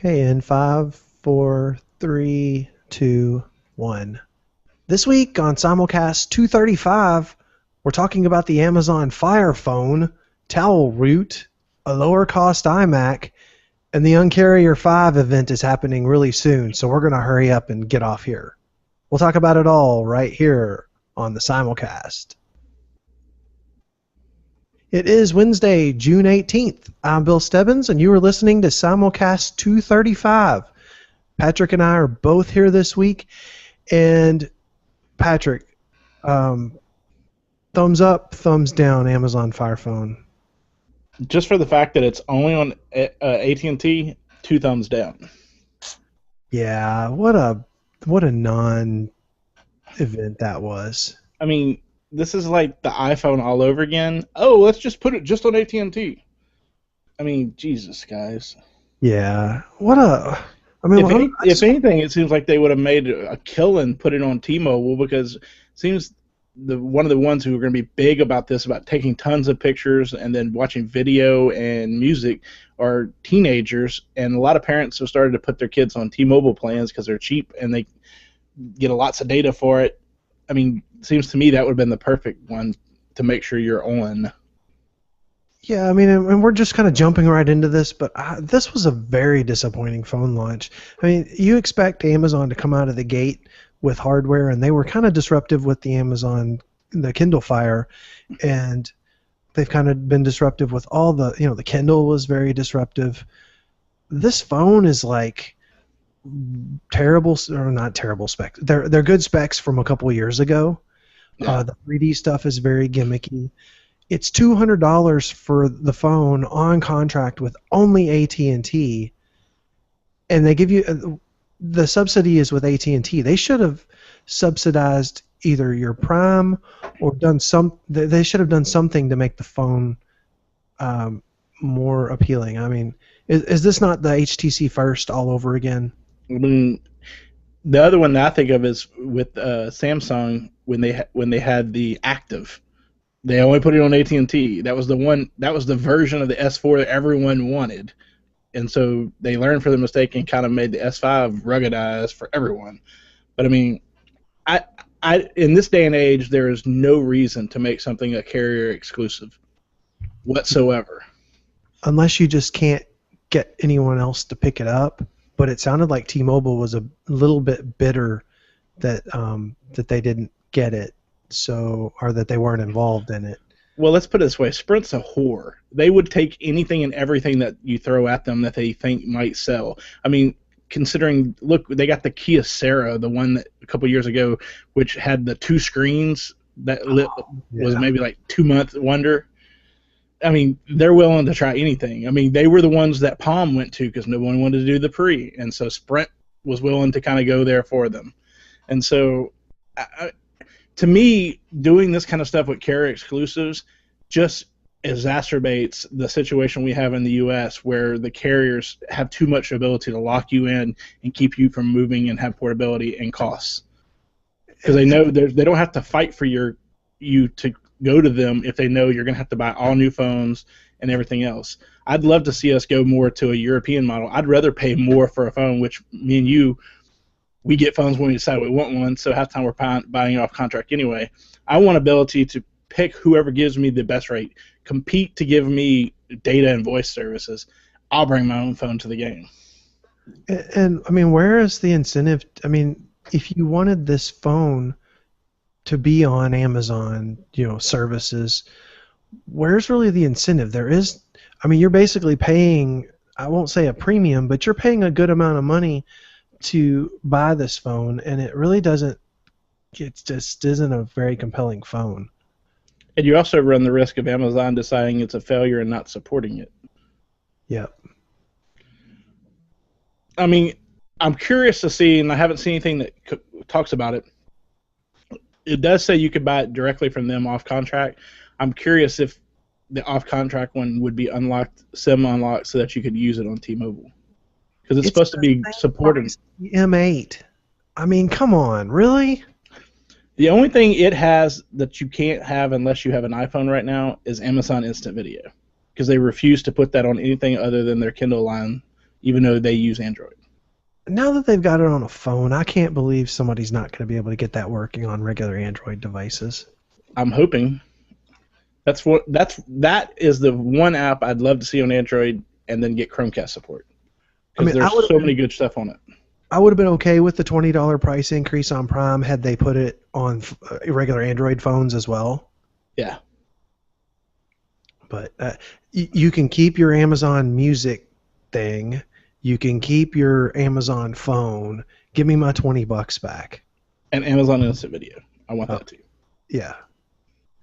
Okay, in five, four, three, two, one. This week on Simulcast 235, we're talking about the Amazon Fire Phone, Towelroot, a lower cost Imac, and the Uncarrier 5 event is happening really soon, so we're going to hurry up and get off here. We'll talk about it all right here on the Simulcast. It is Wednesday, June 18th. I'm Bill Stebbins, and you are listening to Simulcast 235. Patrick and I are both here this week, and Patrick, thumbs up, thumbs down, Amazon Fire Phone. Just for the fact that it's only on AT&T, 2 thumbs down. Yeah, what a non-event that was. I mean, this is like the iPhone all over again. Oh, let's just put it just on AT&T. I mean, Jesus, guys. Yeah, if anything, it seems like they would have made a killing put it on T-Mobile, because it seems one of the ones who are going to be big about this, about taking tons of pictures and then watching video and music, are teenagers, and a lot of parents have started to put their kids on T-Mobile plans because they're cheap and they get lots of data for it. I mean, it seems to me that would have been the perfect one to make sure you're on. Yeah, I mean, and we're just kind of jumping right into this, but this was a very disappointing phone launch. I mean, you expect Amazon to come out of the gate with hardware, and they were kind of disruptive with the Kindle Fire, and they've kind of been disruptive with all the Kindle was very disruptive. This phone is like terrible, or not terrible specs. They're good specs from a couple of years ago. Yeah. The 3D stuff is very gimmicky. It's $200 for the phone on contract with only AT&T, and they give you the subsidy is with AT&T. They should have subsidized either your Prime or they should have done something to make the phone more appealing. I mean, is this not the HTC First all over again? I mean, the other one that I think of is with Samsung when they had the Active. They only put it on AT&T. That was the one. That was the version of the S4 that everyone wanted, and so they learned from the mistake and kind of made the S5 ruggedized for everyone. But I mean, I in this day and age, there is no reason to make something a carrier exclusive whatsoever, unless you just can't get anyone else to pick it up. But it sounded like T-Mobile was a little bit bitter that they didn't get it. Or that they weren't involved in it. Well, let's put it this way. Sprint's a whore. They would take anything and everything that you throw at them that they think might sell. I mean, considering, look, they got the Kia Sarah, the one that a couple years ago, which had the 2 screens that was maybe like 2-month wonder. I mean, they're willing to try anything. I mean, they were the ones that Palm went to because no one wanted to do the pre, and so Sprint was willing to kind of go there for them. And so to me, doing this kind of stuff with carrier exclusives just exacerbates the situation we have in the U.S. where the carriers have too much ability to lock you in and keep you from moving and have portability and costs. Because they know they don't have to fight for you to go to them if they know you're going to have to buy all new phones and everything else. I'd love to see us go more to a European model. I'd rather pay more for a phone, which me and you, we get phones when we decide we want one, so half the time we're buying off contract anyway. I want ability to pick whoever gives me the best rate, compete to give me data and voice services. I'll bring my own phone to the game. And I mean, where is the incentive? I mean, if you wanted this phone to be on Amazon, services, where's really the incentive? There is, I mean, you're basically paying, I won't say a premium, but you're paying a good amount of money to buy this phone, and it just isn't a very compelling phone. And you also run the risk of Amazon deciding it's a failure and not supporting it. Yep. I mean, I'm curious to see, and I haven't seen anything that talks about it. It does say you could buy it directly from them off contract. I'm curious if the off contract one would be unlocked, SIM unlocked, so that you could use it on T-Mobile. Because it's supposed to be supported. M8. I mean, come on, really? The only thing it has that you can't have unless you have an iPhone right now is Amazon Instant Video, because they refuse to put that on anything other than their Kindle line even though they use Android. Now that they've got it on a phone, I can't believe somebody's not going to be able to get that working on regular Android devices. I'm hoping. That is the one app I'd love to see on Android, and then get Chromecast support, I because mean, there's so many good stuff on it. I would have been okay with the $20 price increase on Prime had they put it on regular Android phones as well. Yeah. But you can keep your Amazon Music thing. You can keep your Amazon phone. Give me my $20 back. And Amazon Instant Video. I want that too. Yeah.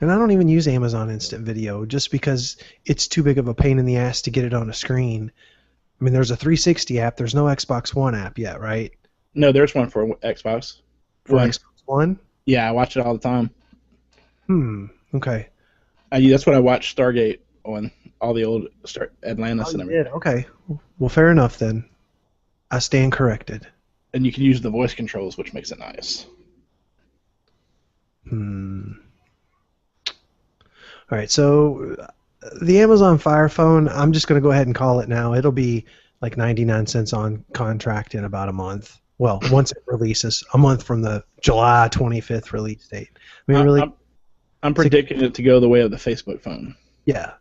And I don't even use Amazon Instant Video just because it's too big of a pain in the ass to get it on a screen. I mean, there's a 360 app. There's no Xbox One app yet, right? No, there's one for Xbox. For Xbox One? Yeah, I watch it all the time. Okay. That's what I watch Stargate on, all the old Atlantis and everything. Okay. Well, fair enough then. I stand corrected. And you can use the voice controls, which makes it nice. All right, so the Amazon Fire Phone, I'm just going to go ahead and call it now. It'll be like 99 cents on contract in about a month. Well, once it releases, a month from the July 25th release date. I mean, I'm predicting it to go the way of the Facebook phone. Yeah.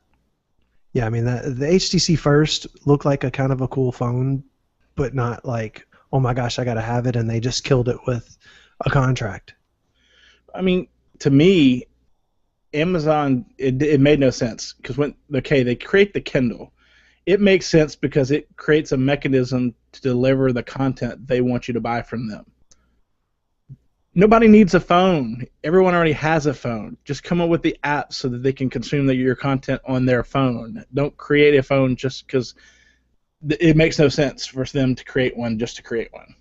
Yeah, I mean, the HTC First looked like a kind of a cool phone, but not like, oh my gosh, I got to have it, and they just killed it with a contract. I mean, to me, Amazon, it made no sense, because they create the Kindle. It makes sense because it creates a mechanism to deliver the content they want you to buy from them. Nobody needs a phone. Everyone already has a phone. Just come up with the app so that they can consume your content on their phone. Don't create a phone just because it makes no sense for them to create one just to create one.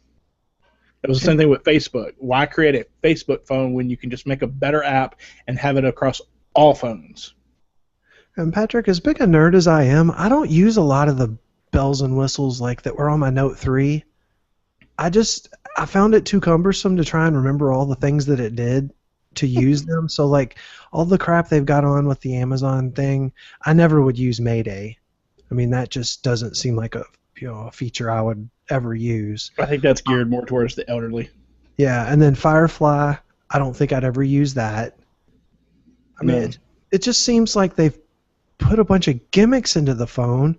It was the same thing with Facebook. Why create a Facebook phone when you can just make a better app and have it across all phones? And Patrick, as big a nerd as I am, I don't use a lot of the bells and whistles like that were on my Note 3. I found it too cumbersome to try and remember all the things that it did to use them. So like all the crap they've got on with the Amazon thing, I never would use Mayday. I mean, that just doesn't seem like a feature I would ever use. I think that's geared more towards the elderly. Yeah, and then Firefly, I don't think I'd ever use that. I mean, it just seems like they've put a bunch of gimmicks into the phone,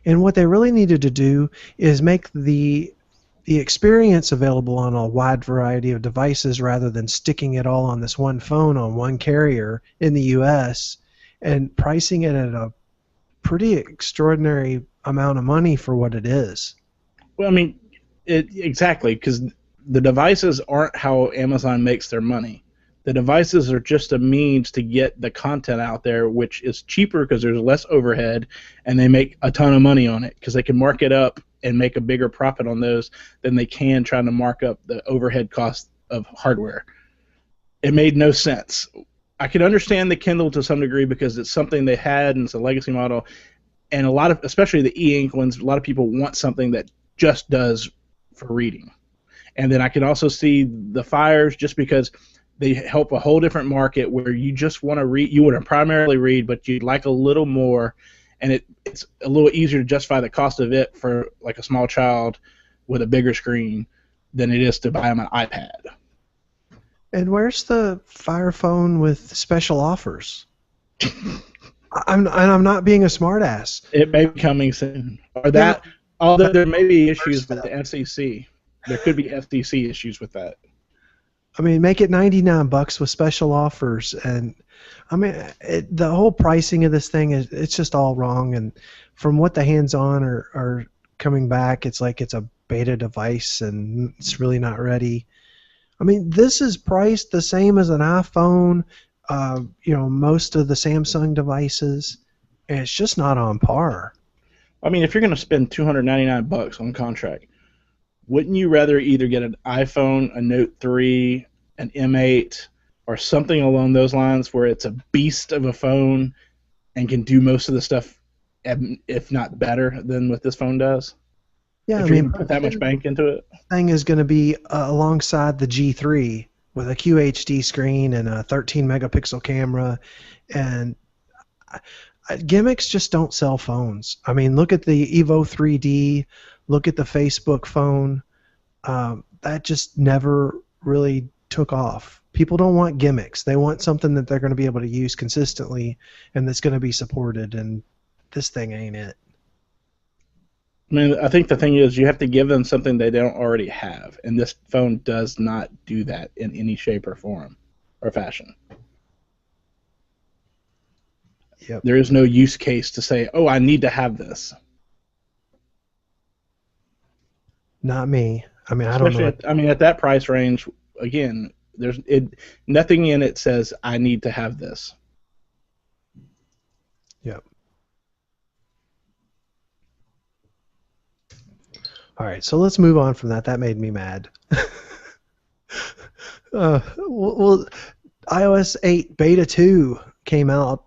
and what they really needed to do is make the experience available on a wide variety of devices rather than sticking it all on this one phone on one carrier in the US and pricing it at a pretty extraordinary amount of money for what it is. Well, I mean, exactly, because the devices aren't how Amazon makes their money. The devices are just a means to get the content out there, which is cheaper because there's less overhead, and they make a ton of money on it because they can mark it up and make a bigger profit on those than they can trying to mark up the overhead cost of hardware. It made no sense. I can understand the Kindle to some degree because it's something they had and it's a legacy model, and a lot of, especially the e-ink ones, a lot of people want something that just does for reading. And then I can also see the Fires just because they help a whole different market where you just want to read, you want to primarily read, but you'd like a little more, and it's a little easier to justify the cost of it for like a small child with a bigger screen than it is to buy them an iPad. And where's the Fire Phone with special offers? I'm not being a smartass. It may be coming soon. Or that, although there may be issues with the FCC. There could be FCC issues with that. I mean, make it $99 with special offers, and I mean, the whole pricing of this thing it's just all wrong. And from what the hands-on are coming back, it's like it's a beta device, and it's really not ready. I mean, this is priced the same as an iPhone, most of the Samsung devices, and it's just not on par. I mean, if you're going to spend $299 on contract, wouldn't you rather either get an iPhone, a Note 3, an M8, or something along those lines where it's a beast of a phone and can do most of the stuff, if not better, than what this phone does? Yeah, if you put that much bank into it. Thing is going to be alongside the G3 with a QHD screen and a 13 megapixel camera, and gimmicks just don't sell phones. I mean, look at the Evo 3D. Look at the Facebook phone. That just never really took off. People don't want gimmicks. They want something that they're going to be able to use consistently and that's going to be supported. And this thing ain't it. I mean, I think the thing is you have to give them something they don't already have, and this phone does not do that in any shape or form or fashion. Yep. There is no use case to say, "Oh, I need to have this." Not me. I mean, I don't Especially, know. at that price range, again, nothing in it says I need to have this. Yep. All right, so let's move on from that. That made me mad. Well, iOS 8 Beta 2 came out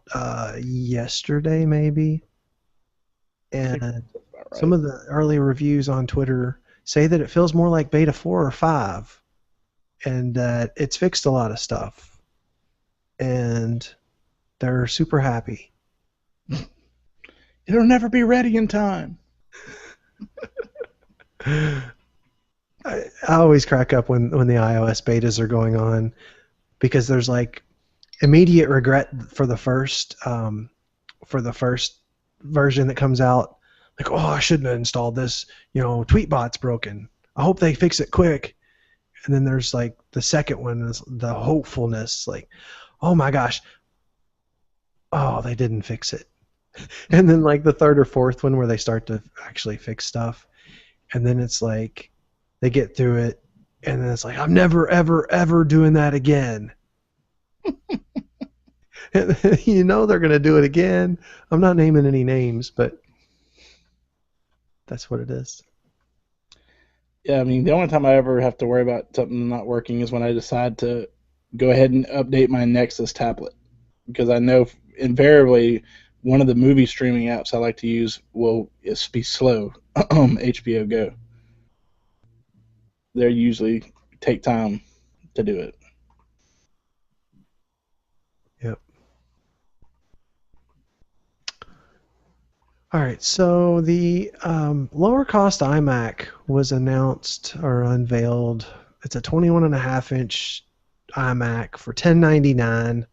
yesterday, maybe, and Right. some of the early reviews on Twitter say that it feels more like Beta 4 or 5, and that it's fixed a lot of stuff, and they're super happy. It'll never be ready in time. I always crack up when the iOS betas are going on because there's like immediate regret for the first version that comes out. Like, oh, I shouldn't have installed this. Tweetbot's broken. I hope they fix it quick. And then there's like the second one is the hopefulness. Like, oh my gosh, oh they didn't fix it. And then like the third or fourth one where they start to actually fix stuff, and then it's like they get through it, and then it's like I'm never ever ever doing that again. They're going to do it again. I'm not naming any names, but that's what it is. Yeah, I mean, the only time I ever have to worry about something not working is when I decide to go ahead and update my Nexus tablet, because I know invariably one of the movie streaming apps I like to use will be slow. HBO Go. They usually take time to do it. Yep. All right, so the lower cost iMac was announced or unveiled. It's a 21.5-inch iMac for $1099.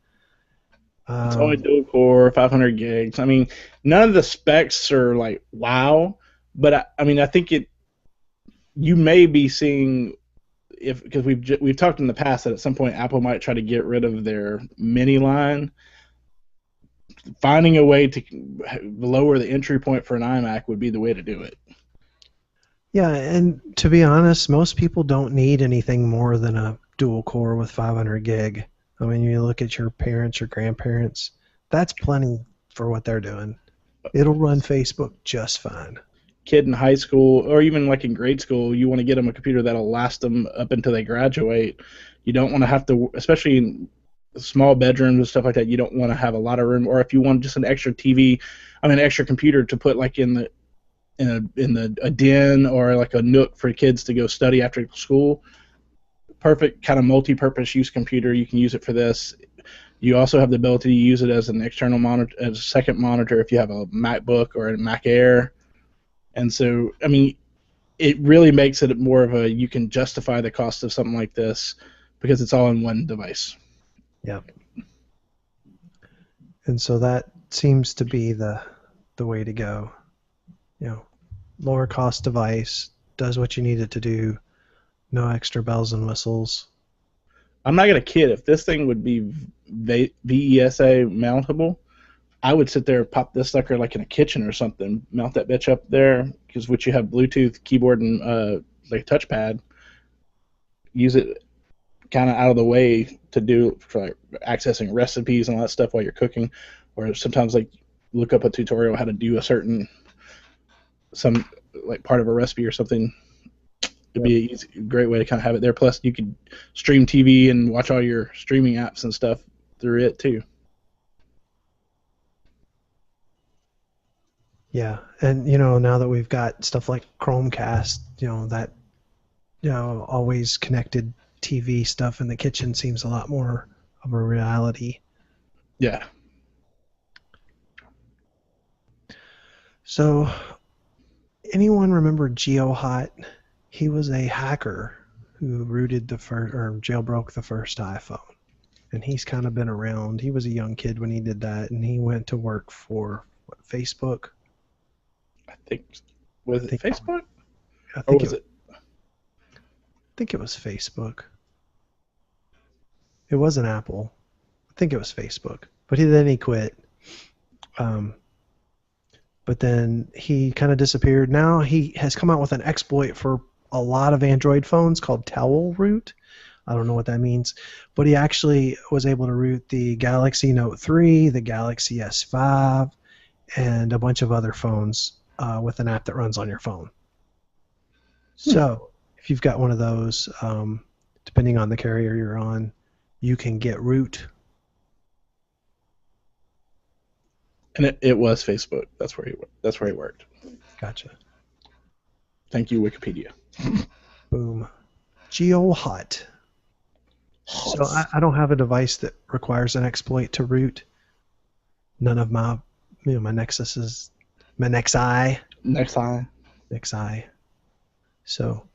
It's only dual core, 500 gigs. I mean, none of the specs are like wow, but I think you may be seeing, because we've talked in the past that at some point Apple might try to get rid of their mini line. Finding a way to lower the entry point for an iMac would be the way to do it. Yeah, and to be honest, most people don't need anything more than a dual core with 500 gig. I mean, you look at your parents, your grandparents, that's plenty for what they're doing. It'll run Facebook just fine. Kid in high school or even like in grade school, you want to get them a computer that'll last them up until they graduate. You don't want to have to, especially in small bedrooms and stuff like that, you don't want to have a lot of room. Or if you want just an extra TV, extra computer to put like in a den or like a nook for kids to go study after school. Perfect kind of multi-purpose use computer. You can use it for this. You also have the ability to use it as an external monitor, as a second monitor if you have a MacBook or a Mac Air. And so, I mean, it really makes it more of a, you can justify the cost of something like this because it's all in one device. Yeah. And so that seems to be the way to go. Lower cost device, does what you need it to do, no extra bells and whistles. I'm not going to kid. If this thing would be VESA mountable, I would sit there and pop this sucker like in a kitchen or something, mount that bitch up there, because you have Bluetooth keyboard and like a touchpad. Use it kind of out of the way to do for like accessing recipes and all that stuff while you're cooking, or sometimes like look up a tutorial how to do some like part of a recipe or something. It'd be a great way to kind of have it there. Plus, you could stream TV and watch all your streaming apps and stuff through it too. Yeah, and now that we've got stuff like Chromecast, that always connected TV stuff in the kitchen seems a lot more of a reality. Yeah. So, anyone remember geohot? He was a hacker who rooted the first or jailbroke the first iPhone. And he's kind of been around. He was a young kid when he did that, and he went to work for what, Facebook. I think was I it think Facebook I or think was it it? I think it was Facebook. It wasn't Apple. I think it was Facebook. But then he quit. Um, but then he kind of disappeared. Now he has come out with an exploit for a lot of Android phones called Towelroot. I don't know what that means, but he actually was able to root the Galaxy Note 3, the Galaxy S5, and a bunch of other phones with an app that runs on your phone. So if you've got one of those, depending on the carrier you're on, you can get root. And it was Facebook. That's where he worked. Gotcha. Thank you, Wikipedia. Boom. geohot. So I don't have a device that requires an exploit to root. None of my my Nexuses, my Nexi. Nexi. So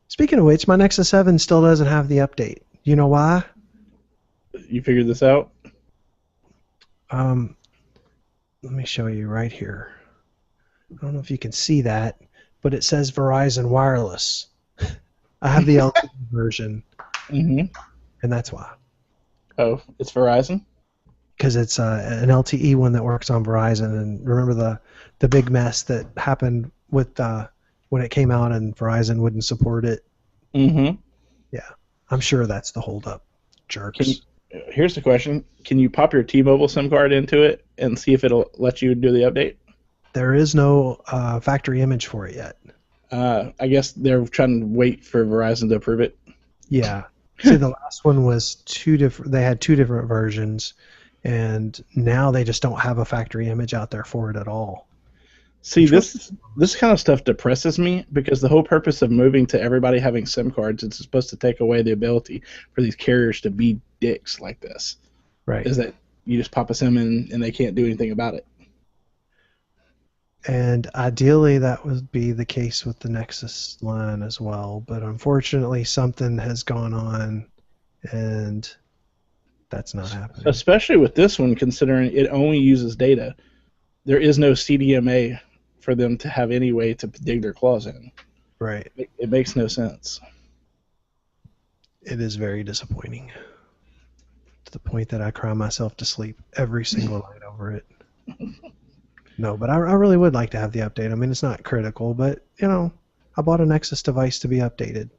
speaking of which, my Nexus 7 still doesn't have the update. You know why? You figured this out? Let me show you right here. I don't know if you can see that, but it says Verizon Wireless. I have the LTE version, Mm-hmm. and that's why. Oh, it's Verizon? Because it's an LTE one that works on Verizon. And remember the big mess that happened with when it came out and Verizon wouldn't support it? Mm-hmm. Yeah, I'm sure that's the holdup. Jerks. Here's the question. Can you pop your T-Mobile SIM card into it and see if it'll let you do the update? There is no factory image for it yet. I guess they're trying to wait for Verizon to approve it. Yeah. See, the last one was two different. They had two different versions, and now they just don't have a factory image out there for it at all. See, this kind of stuff depresses me because the whole purpose of moving to everybody having SIM cards is supposed to take away the ability for these carriers to be dicks like this. Right. Is that you just pop a SIM in and they can't do anything about it. And ideally, that would be the case with the Nexus line as well. But unfortunately, something has gone on, and that's not happening. Especially with this one, considering it only uses data. There is no CDMA for them to have any way to dig their claws in. Right. It makes no sense. It is very disappointing. To the point that I cry myself to sleep every single night over it. No, but I really would like to have the update. I mean, it's not critical, but, I bought a Nexus device to be updated.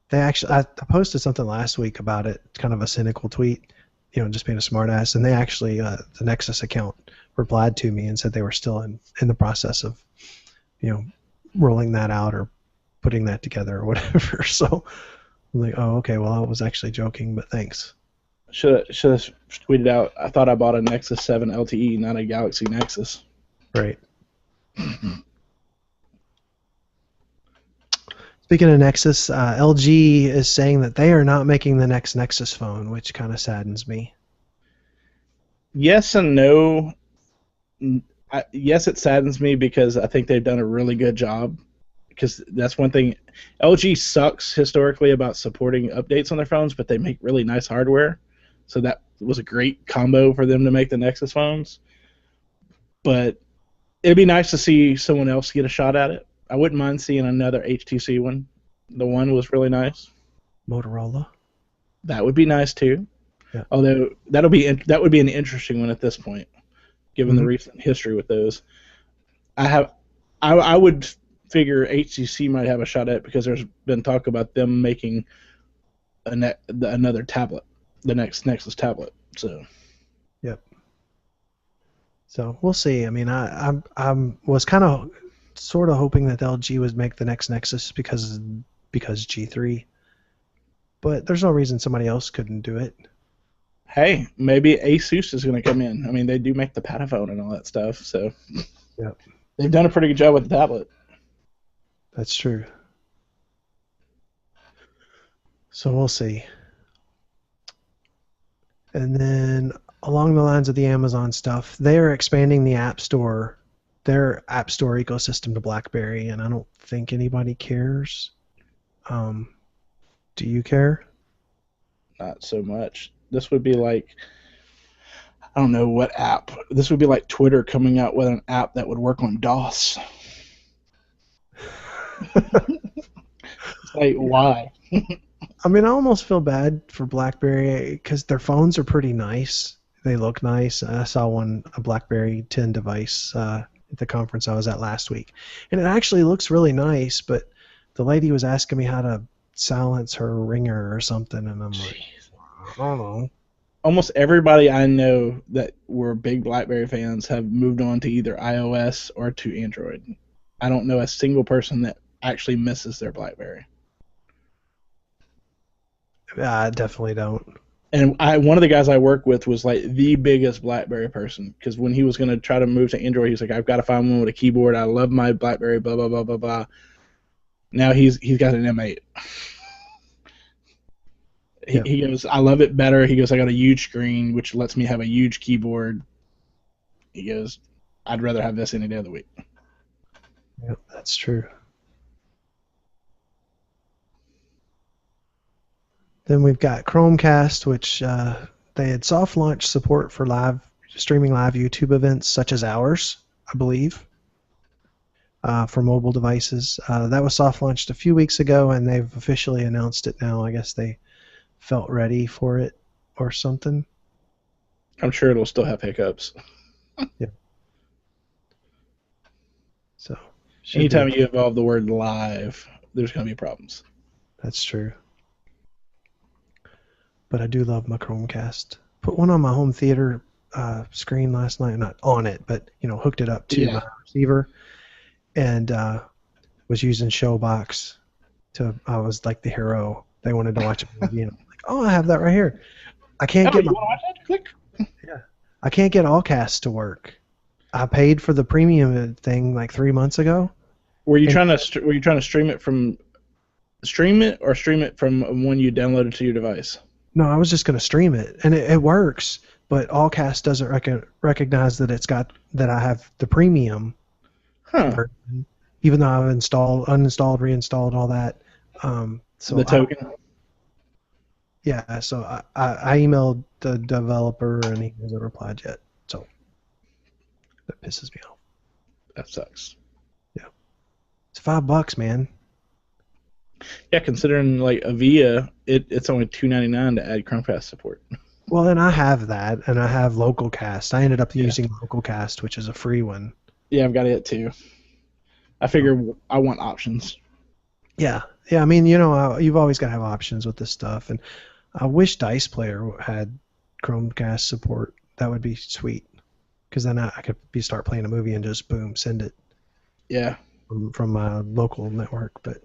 They actually, I posted something last week about it, kind of a cynical tweet, just being a smartass, and they actually, the Nexus account replied to me and said they were still in the process of, rolling that out or putting that together or whatever. So I'm like, oh, okay, well, I was actually joking, but thanks. Should have tweeted out, I thought I bought a Nexus 7 LTE, not a Galaxy Nexus. Right. Speaking of Nexus, LG is saying that they are not making the next Nexus phone, which kind of saddens me. Yes and no. Yes, it saddens me because I think they've done a really good job. Because that's one thing. LG sucks historically about supporting updates on their phones, but they make really nice hardware. So that was a great combo for them to make the Nexus phones. But it'd be nice to see someone else get a shot at it. I wouldn't mind seeing another HTC one. The one was really nice. Motorola. That would be nice too. Yeah. Although that would be an interesting one at this point, given the recent history with those. I would figure HTC might have a shot at it because there's been talk about them making another tablet, the next Nexus tablet. So. Yep. So we'll see. I mean, I was kind of sort of hoping that LG would make the next Nexus because G3, but there's no reason somebody else couldn't do it. Hey, maybe Asus is going to come in. I mean, they do make the Pataphone and all that stuff, so yep. They've done a pretty good job with the tablet. That's true. So we'll see. And then along the lines of the Amazon stuff, they are expanding the App Store their App Store ecosystem to BlackBerry, and I don't think anybody cares. Do you care? Not so much. This would be like, I don't know what app. This would be like Twitter coming out with an app that would work on DOS. It's like, why? I mean, I almost feel bad for BlackBerry because their phones are pretty nice. They look nice. I saw a BlackBerry 10 device at the conference I was at last week, and it actually looks really nice. But the lady was asking me how to silence her ringer or something, and I'm like, I don't know. Almost everybody I know that were big BlackBerry fans have moved on to either iOS or to Android. I don't know a single person that actually misses their BlackBerry. I definitely don't. And one of the guys I work with was like the biggest BlackBerry person, because when he was going to try to move to Android, he's like, I've got to find one with a keyboard. I love my BlackBerry, blah, blah, blah, blah, blah. Now he's got an M8. He goes, I love it better. He goes, I got a huge screen, which lets me have a huge keyboard. He goes, I'd rather have this any day of the week. Yep, that's true. Then we've got Chromecast, which they had soft launch support for streaming live YouTube events such as ours, I believe, for mobile devices. That was soft launched a few weeks ago, and they've officially announced it now. I guess they felt ready for it or something. I'm sure it'll still have hiccups. Yeah. So anytime you involve the word live, there's going to be problems. That's true. But I do love my Chromecast. Put one on my home theater screen last night. Not on it, but hooked it up to my receiver, and was using Showbox. I was like the hero. They wanted to watch a movie, and I'm like, oh, I have that right here. I can't get. You want to watch that? Click. Yeah, I can't get Allcast to work. I paid for the premium thing like 3 months ago. Were you trying to stream it from stream it from when you downloaded to your device? No, I was just going to stream it, and it works, but Allcast doesn't recognize that I have the premium version, even though I've uninstalled, reinstalled, all that. So the token. Yeah, so I emailed the developer, and he hasn't replied yet. So that pisses me off. That sucks. Yeah, it's $5, man. Yeah, considering like Avia, it's only $2.99 to add Chromecast support. Well, and I have that, and I have Localcast. I ended up using Localcast, which is a free one. Yeah, I've got it too. I figure I want options. Yeah. I mean, you've always got to have options with this stuff, and I wish Dice Player had Chromecast support. That would be sweet, because then I could start playing a movie and just boom, send it. Yeah. From my local network, but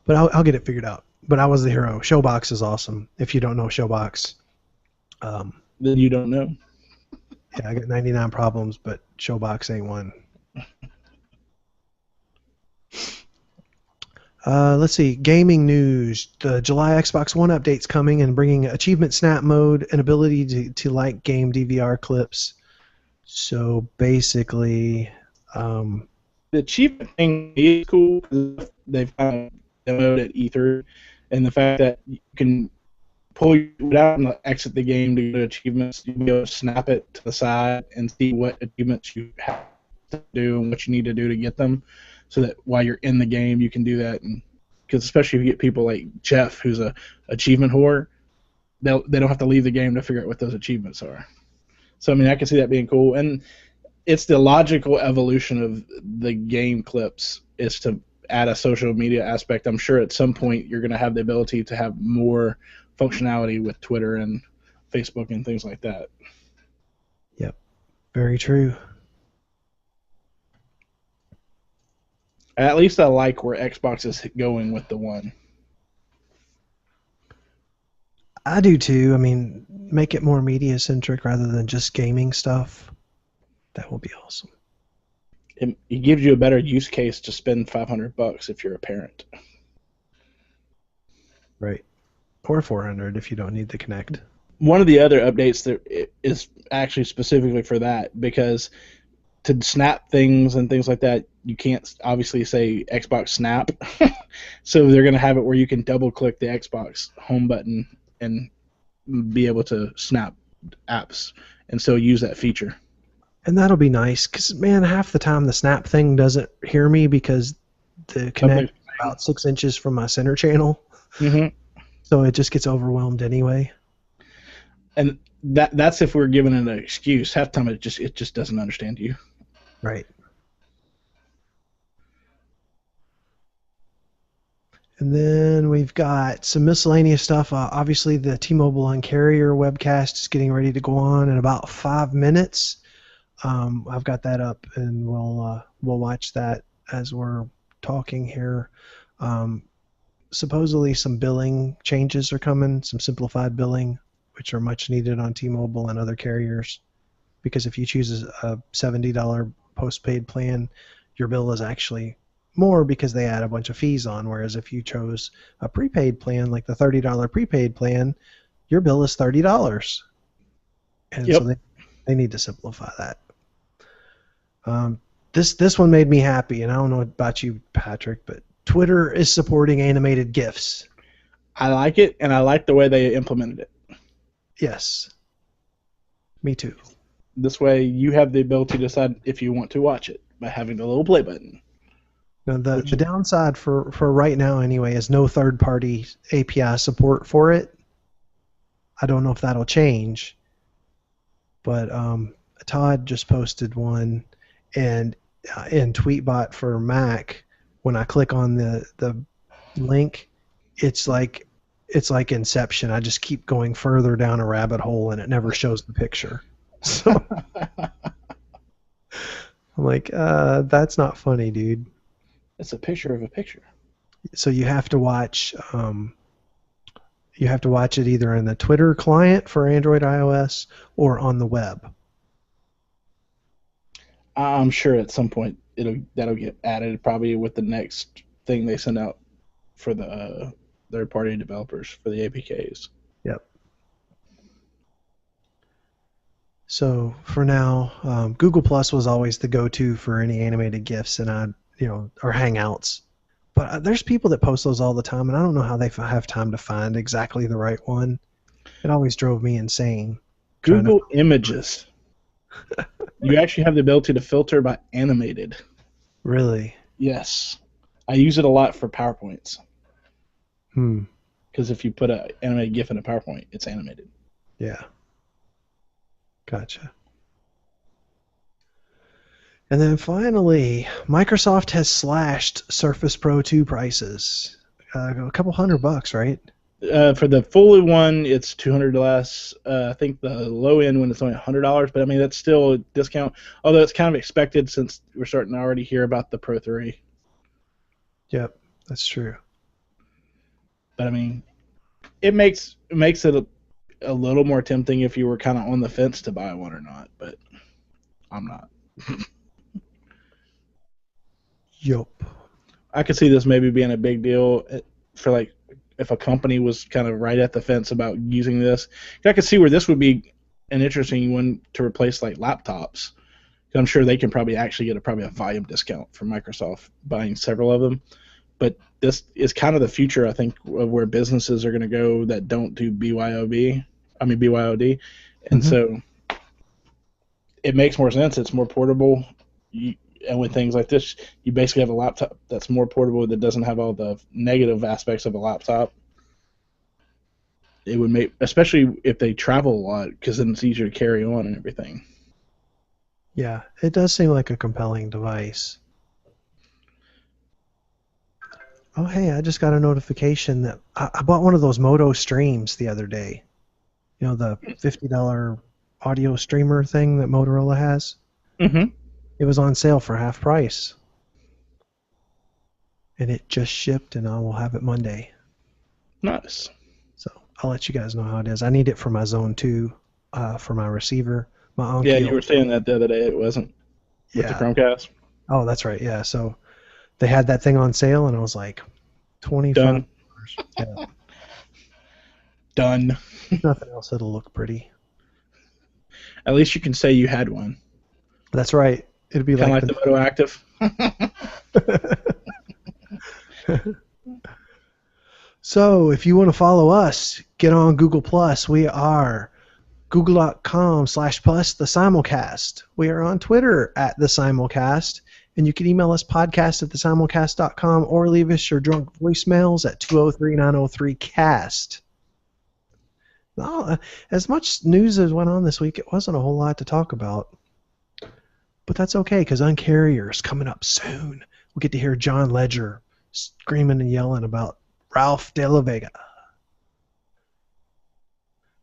I'll get it figured out. But I was the hero. Showbox is awesome. If you don't know Showbox, then you don't know. Yeah, I got 99 problems, but Showbox ain't one. Let's see. Gaming news. The July Xbox One update's coming and bringing achievement snap mode and ability to like game DVR clips. So basically, the achievement thing is cool. They've kind of demoed at E3, and the fact that you can pull it out and exit the game to go to achievements, you'll be able to snap it to the side and see what achievements you have to do and what you need to do to get them, so that while you're in the game you can do that. And because especially if you get people like Jeff, who's a achievement whore, they don't have to leave the game to figure out what those achievements are. So I mean, I can see that being cool, and it's the logical evolution of the game clips is to add a social media aspect. I'm sure at some point you're going to have the ability to have more functionality with Twitter and Facebook and things like that. Yep, very true. At least I like where Xbox is going with the One. I do too. I mean, make it more media centric rather than just gaming stuff. That will be awesome. It gives you a better use case to spend $500 if you're a parent. Right. Or 400 if you don't need the Kinect. One of the other updates that is actually specifically for that, because to snap things and things like that, you can't obviously say Xbox Snap. So they're going to have it where you can double click the Xbox home button and be able to snap apps, and so use that feature. And that'll be nice, because, man, half the time the snap thing doesn't hear me because the connect is about 6 inches from my center channel. Mm-hmm. So it just gets overwhelmed anyway. And that's if we're given an excuse. Half the time it just doesn't understand you. Right. And then we've got some miscellaneous stuff. Obviously, the T-Mobile Uncarrier webcast is getting ready to go on in about 5 minutes. I've got that up, and we'll watch that as we're talking here. Supposedly, some billing changes are coming, some simplified billing, which are much needed on T-Mobile and other carriers. Because if you choose a $70 postpaid plan, your bill is actually more because they add a bunch of fees on. Whereas if you chose a prepaid plan, like the $30 prepaid plan, your bill is $30. And Yep. so they need to simplify that. This one made me happy, and I don't know about you, Patrick, but Twitter is supporting animated GIFs. I like it, and I like the way they implemented it. Yes. Me too. This way, you have the ability to decide if you want to watch it by having the little play button. Now, the downside for right now, anyway, is no third-party API support for it. I don't know if that'll change, but Todd just posted one, and in Tweetbot for Mac, when I click on the link, it's like Inception. I just keep going further down a rabbit hole, and it never shows the picture. So I'm like, that's not funny, dude. It's a picture of a picture. So you have to watch it either in the Twitter client for Android, iOS, or on the web. I'm sure at some point that'll get added, probably with the next thing they send out for the third-party developers for the APKs. Yep. So for now, Google Plus was always the go-to for any animated GIFs, and or Hangouts. But there's people that post those all the time, and I don't know how they have time to find exactly the right one. It always drove me insane. Google Images. You actually have the ability to filter by animated. Really? Yes. I use it a lot for PowerPoints. Because if you put an animated GIF in a PowerPoint, it's animated. Yeah. Gotcha. And then finally, Microsoft has slashed Surface Pro 2 prices. A couple $100, right? For the full one, it's $200 less. I think the low end one is only $100, but I mean that's still a discount. Although it's kind of expected since we're starting to already hear about the Pro 3. Yep, that's true. But I mean, it makes it a little more tempting if you were kind of on the fence to buy one or not. But I'm not. Yup. I could see this maybe being a big deal for like if a company was kind of right at the fence about using this. I could see where this would be an interesting one to replace like laptops. I'm sure they can probably actually get probably a volume discount from Microsoft buying several of them. But this is kind of the future, I think, of where businesses are going to go that don't do BYOD. And so it makes more sense. It's more portable. And with things like this, you basically have a laptop that's more portable that doesn't have all the negative aspects of a laptop. It would make, especially if they travel a lot, because then it's easier to carry on and everything. Yeah, it does seem like a compelling device. Oh, hey, I just got a notification that I bought one of those Moto Streams the other day. You know, the $50 audio streamer thing that Motorola has? Mm-hmm. It was on sale for half price. And it just shipped, and I will have it Monday. Nice. So I'll let you guys know how it is. I need it for my Zone 2, for my receiver. Yeah, you were saying that the other day. It wasn't with the Chromecast. Oh, that's right. Yeah. So they had that thing on sale, and I was like, $25. Done. Yeah. Done. Nothing else that'll look pretty. At least you can say you had one. That's right. It'd be Kind like of like the Moto Active. So if you want to follow us, get on Google+. We are google.com/plus the Simulcast. We are on Twitter at the Simulcast. And you can email us podcast@thesimulcast.com or leave us your drunk voicemails at 203-903-CAST. Well, as much news as went on this week, it wasn't a whole lot to talk about. But that's okay, because Uncarrier is coming up soon. We'll get to hear John Ledger screaming and yelling about Ralph De La Vega.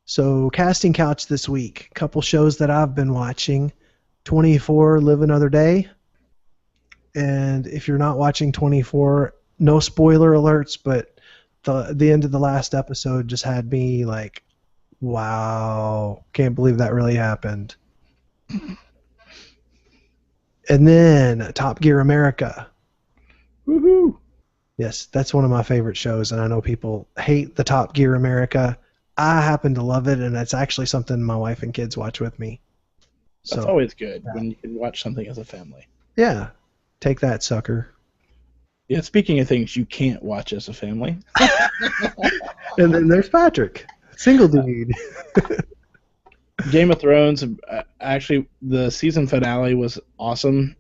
So, Casting Couch this week. A couple shows that I've been watching. 24, Live Another Day. And if you're not watching 24, no spoiler alerts, but the end of the last episode just had me like, wow, can't believe that really happened. And then Top Gear America. Woohoo! Yes, that's one of my favorite shows, and I know people hate the Top Gear America. I happen to love it, and it's actually something my wife and kids watch with me. That's always good when you can watch something as a family. Yeah. Take that, sucker. Yeah, speaking of things you can't watch as a family. And then there's Patrick. Single dude. Game of Thrones, actually, the season finale was awesome.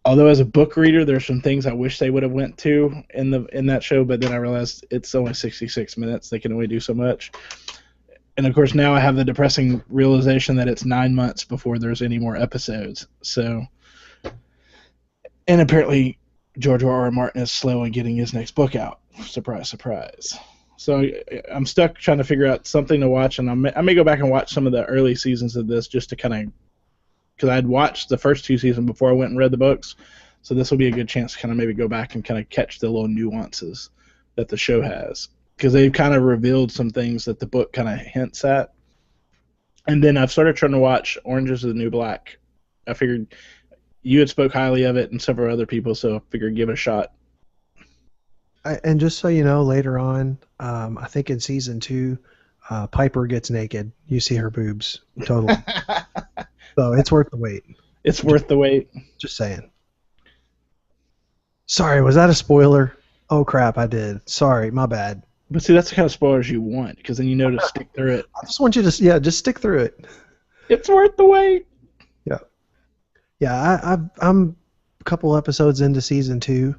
Although as a book reader, there's some things I wish they would have went to in that show, but then I realized it's only 66 minutes. They can only do so much. And, of course, now I have the depressing realization that it's 9 months before there's any more episodes. So, and apparently George R.R. Martin is slow in getting his next book out. Surprise, surprise. So I'm stuck trying to figure out something to watch, and I may go back and watch some of the early seasons of this just to kind of, because I'd watched the first 2 seasons before I went and read the books, so this will be a good chance to kind of maybe go back and kind of catch the little nuances that the show has, because they've kind of revealed some things that the book kind of hints at. And then I've started trying to watch Orange is the New Black. I figured you had spoke highly of it and several other people, so I figured give it a shot. And just so you know, later on, I think in season 2, Piper gets naked. You see her boobs. Totally. So it's worth the wait. It's worth the wait. Just saying. Sorry, was that a spoiler? Oh, crap, I did. Sorry, my bad. But see, that's the kind of spoilers you want, because then you know to stick through it. I just want you to, just stick through it. It's worth the wait. Yeah. Yeah, I'm a couple episodes into season 2.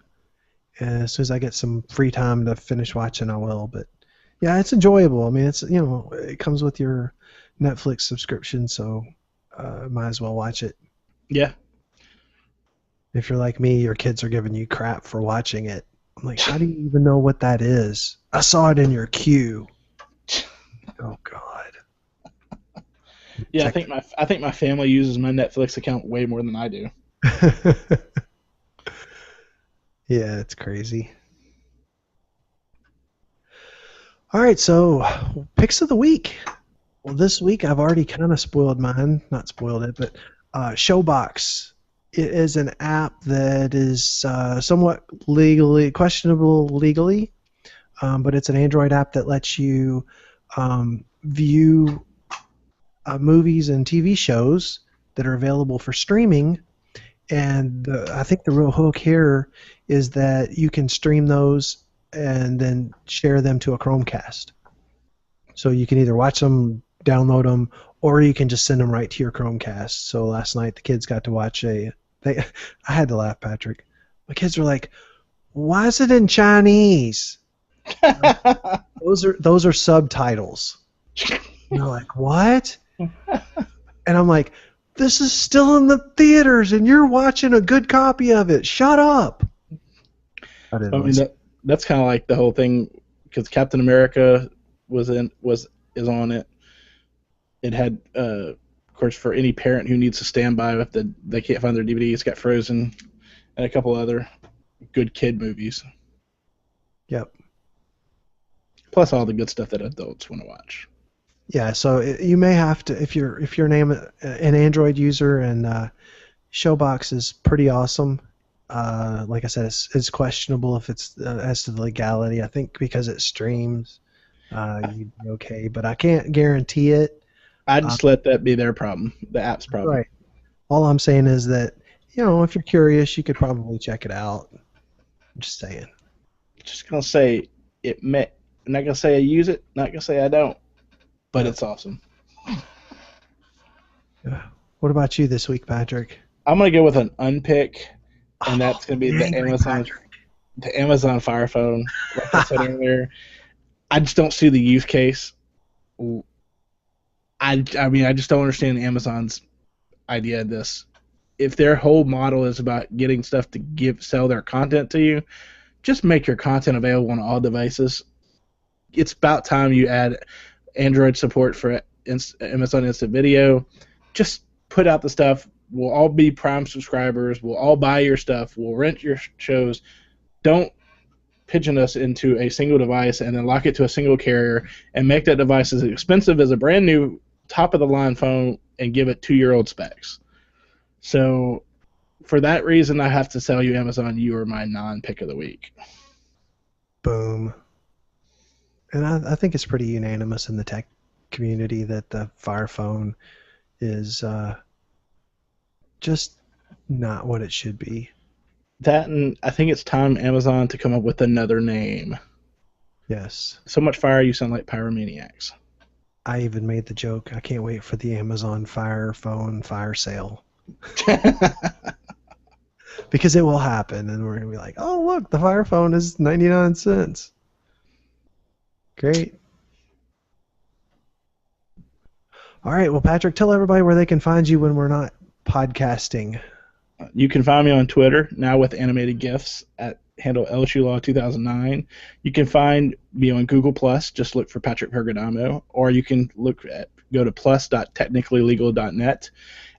And as soon as I get some free time to finish watching, I will. But yeah, it's enjoyable. I mean, it comes with your Netflix subscription, so might as well watch it. Yeah. If you're like me, your kids are giving you crap for watching it. I'm like, how do you even know what that is? I saw it in your queue. Oh God. Yeah, I think my family uses my Netflix account way more than I do. Yeah, it's crazy. All right, so picks of the week. Well, this week I've already kind of spoiled mine. Not spoiled it, but Showbox. It is an app that is somewhat questionable legally, but it's an Android app that lets you view movies and TV shows that are available for streaming. And I think the real hook here is that you can stream those and then share them to a Chromecast. So you can either watch them, download them, or you can just send them right to your Chromecast. So last night the kids got to watch I had to laugh, Patrick. My kids were like, "Why is it in Chinese?" Those are subtitles. And they're like, "What?" And I'm like, "This is still in the theaters, and you're watching a good copy of it. Shut up." I mean, that's kind of like the whole thing, because Captain America is on it. It had, of course, for any parent who needs to stand by if they can't find their DVD, it's got Frozen and a couple other good kid movies. Yep. Plus all the good stuff that adults want to watch. Yeah, so you may have to, if you're an Android user, and Showbox is pretty awesome. Like I said, it's questionable if it's as to the legality. I think because it streams, you'd be okay, but I can't guarantee it. I Uh, just let that be their problem, the app's that's problem. right. All I'm saying is that, if you're curious, you could probably check it out. I'm just saying. Just gonna say it may. I'm not gonna say I use it. Not gonna say I don't. But Yep. it's awesome. What about you this week, Patrick? I'm gonna go with an unpick, and Oh, that's gonna be the angry Patrick. the Amazon Fire Phone. Like I said earlier, I just don't see the use case. I mean, I just don't understand Amazon's idea of this. If their whole model is about getting stuff to sell their content to you, just make your content available on all devices. It's about time you add Android support for Amazon Instant Video. Just put out the stuff. We'll all be Prime subscribers. We'll all buy your stuff. We'll rent your shows. Don't pigeon us into a single device and then lock it to a single carrier and make that device as expensive as a brand new top of the line phone and give it 2-year-old specs. So for that reason, I have to tell you, Amazon, you are my non-pick of the week. Boom. And I think it's pretty unanimous in the tech community that the Fire Phone is just not what it should be. That, and I think it's time Amazon to come up with another name. Yes. So much fire, you sound like pyromaniacs. I even made the joke. I can't wait for the Amazon Fire Phone fire sale. Because it will happen, and we're going to be like, oh, look, the Fire Phone is 99 cents. Great. All right. Well, Patrick, tell everybody where they can find you when we're not podcasting. You can find me on Twitter, now with animated GIFs, at handle LSU Law 2009. You can find me on Google Plus, just look for Patrick Pergadamo, or you can go to plus.technicallylegal.net,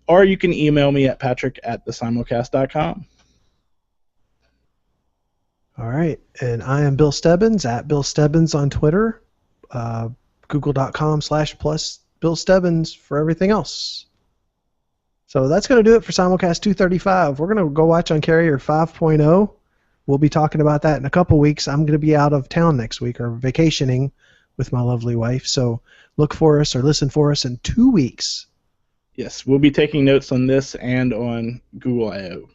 or you can email me at patrick@thesimulcast.com. All right. And I am Bill Stebbins, at Bill Stebbins on Twitter, google.com/plus Bill Stebbins for everything else. So that's going to do it for Simulcast 235. We're going to go watch Uncarrier 5.0. We'll be talking about that in a couple weeks. I'm going to be out of town next week, or vacationing with my lovely wife. So look for us or listen for us in 2 weeks. Yes, we'll be taking notes on this and on Google I/O.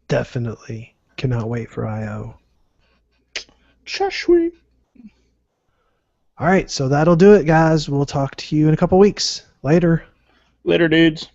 Definitely. Cannot wait for I/O. Chashwi. All right, so that'll do it, guys. We'll talk to you in a couple weeks. Later. Later, dudes.